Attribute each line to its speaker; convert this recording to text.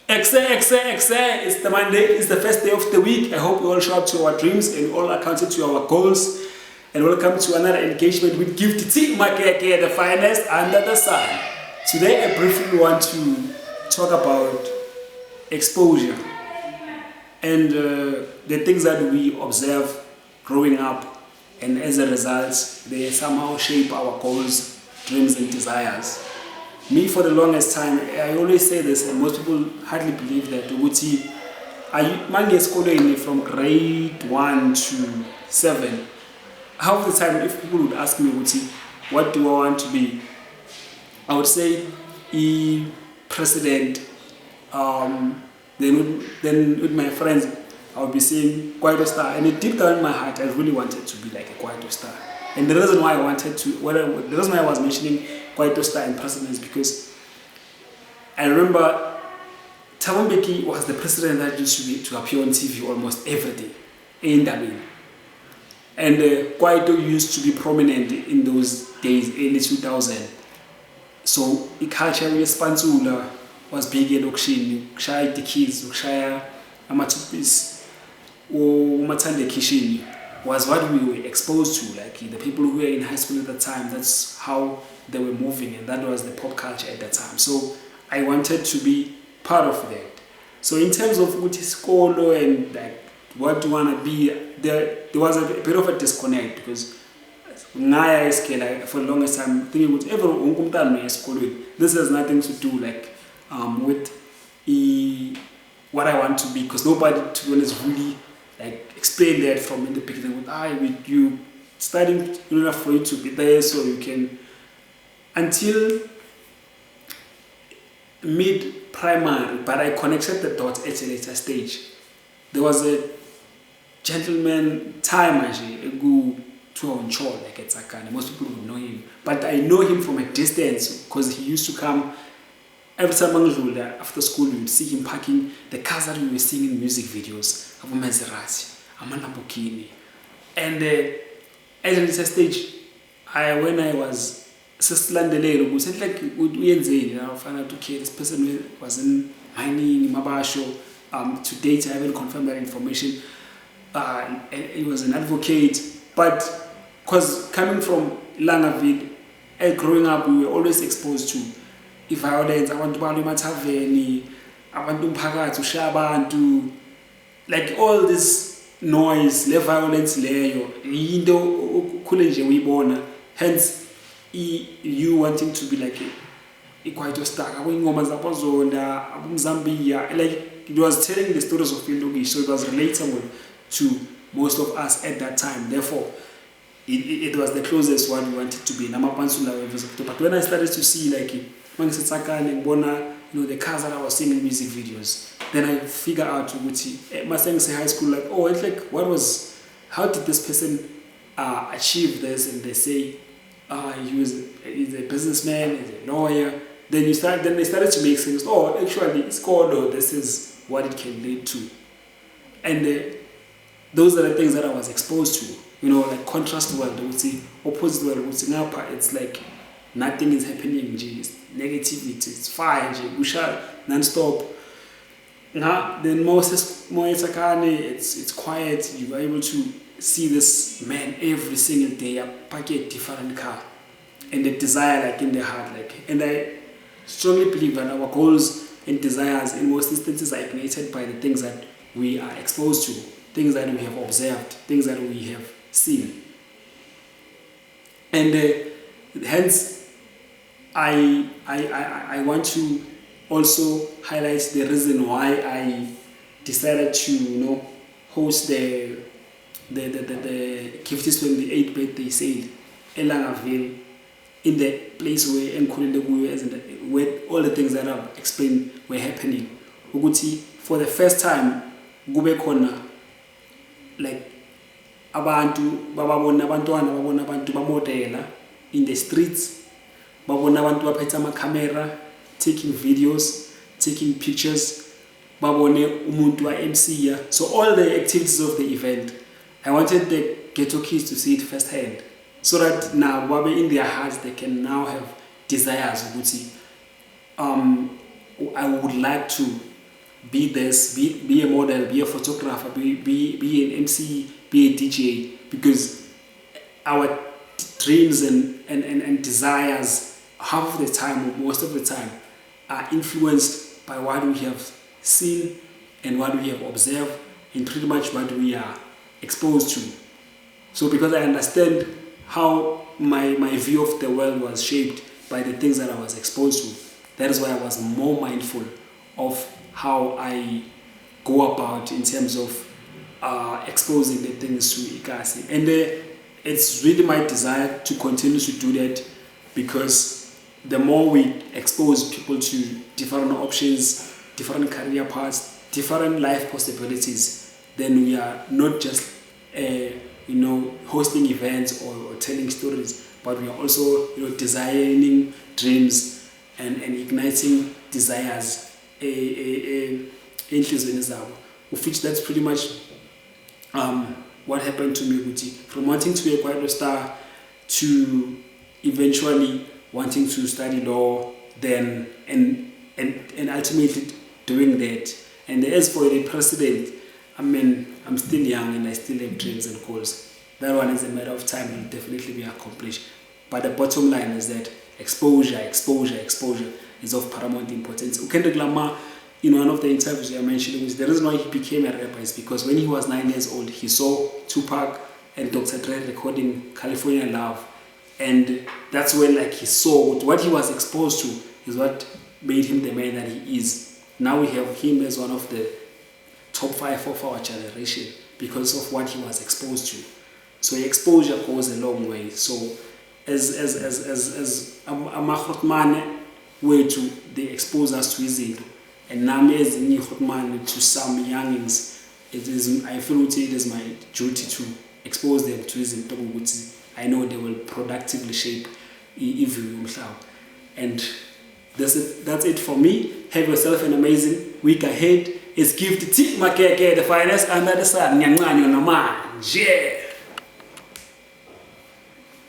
Speaker 1: It's the Monday, it's the first day of the week. I hope you all show up to our dreams and all accounted to our goals. And welcome to another engagement with Gift T Makeke, the finest under the sun. Today I briefly want to talk about exposure and the things that we observe growing up, and as a result, they somehow shape our goals, dreams, and desires. Me, for the longest time, I always say this, and most people hardly believe that. Uguti, I schooling from grade 1 to 7. Half the time, if people would ask me, Uguti, what do I want to be? I would say, president. Then with my friends, I would be saying Kwaito Star. And deep down in my heart, I really wanted to be like a Kwaito Star. And the reason why the reason why I was mentioning Kwaito Star in president is because I remember Thabo Mbeki was the president that used to appear on TV almost every day in Ndabeni. And Kwaito used to be prominent in those days, early 2000. So the culture responsible was big in Okshini, Ukshaya the kids, Ukshaya Amatupis, or Matande Kishini was what we were exposed to. Like the people who were in high school at the time, that's how they were moving, and that was the pop culture at that time. So I wanted to be part of that. So in terms of Skolo and like what do you want to be, there was a bit of a disconnect because for the longest time thinking this has nothing to do like with what I want to be, because nobody, to be honest, really like explain that from in the beginning. With you studying in order for you to be there, so you can, until mid-primary, but I connected the dots at a later stage. There was a gentleman time actually go to Onchol, like at Sakane. Most people would know him, but I know him from a distance because he used to come every time after school. We would see him parking the cars that we were seeing in music videos, Abu Maserati, Amanda Bukini. And at a later stage, when I was Sislandelelo, we said like I found out, okay, this person was in mining, Mabasho. To date, I haven't confirmed that information. And he was an advocate, but because coming from Langavid, growing up, we were always exposed to violence. Abantu balwe emathaveni, abantu umphakathi ushaya abantu, like all this noise, le violence leyo into ukhule nje uyibona. Hence you wanting to be like a Kwaito Star, abuyingoma zaphozonda, abumzambia, like it was telling the stories of Indonesia, so it was relatable to most of us at that time. Therefore, it was the closest one we wanted to be. But when I started to see like the cars that I was seeing in music videos, then I figure out my say high school, like, oh, it's like how did this person achieve this? And they say he's a businessman, he's a lawyer. Then they started to make sense. Oh, actually, it's called, oh, this is what it can lead to. And those are the things that I was exposed to, like contrast world, I would say, opposite world, I would say, it's like nothing is happening, it's negativity, it's fire, non-stop. Then it's quiet, you are able to see this man every single day, a packet different car, and the desire like in the heart, and I strongly believe that our goals and desires in most instances are ignited by the things that we are exposed to, things that we have observed, things that we have seen. And hence, I want to also highlight the reason why I decided to host the Gifty's 28th birthday sale in Langaville, in the place where all the things that I've explained were happening. Uguti, for the first time, gube khona like abantu bamodela in the streets, babona abantu baphethe ama-camera, taking videos, taking pictures, babone umuntu wa MC. So all the activities of the event, I wanted the ghetto kids to see it firsthand, so that now in their hearts they can now have desires. I would like to be this, be a model, be a photographer, be an MC, be a DJ, because our dreams and desires, half of the time or most of the time, are influenced by what we have seen and what we have observed and pretty much what we are exposed to. So because I understand how my view of the world was shaped by the things that I was exposed to, that is why I was more mindful of how I go about in terms of exposing the things to Ikasi. And it's really my desire to continue to do that, because the more we expose people to different options, different career paths, different life possibilities, then we are not just hosting events or telling stories, but we are also designing dreams and igniting desires enhliziyweni zabo, of which that's pretty much what happened to me, from wanting to be a choir star to eventually wanting to study law, then and ultimately doing that. And as for the president, I mean, I'm still young and I still have dreams and goals. That one is a matter of time, will definitely be accomplished. But the bottom line is that exposure is of paramount importance. Kendrick Lamar, in one of the interviews I mentioned, was the reason why he became a rapper is because when he was 9 years old, he saw Tupac and Dr. Dre recording California Love. And that's when he saw what he was exposed to is what made him the man that he is. Now we have him as one of the top 5 of our generation because of what he was exposed to. So exposure goes a long way. So as amakhotmane wethu, they expose us to izinto, and nami as ikhotmane to some youngins, I feel it is my duty to expose them to izinto ukuthi I know they will productively shape iview yomhlaba. And that's it for me. Have yourself an amazing week ahead. It's Gift T Makeke, the finest under the sun. Nyanganyo namanje.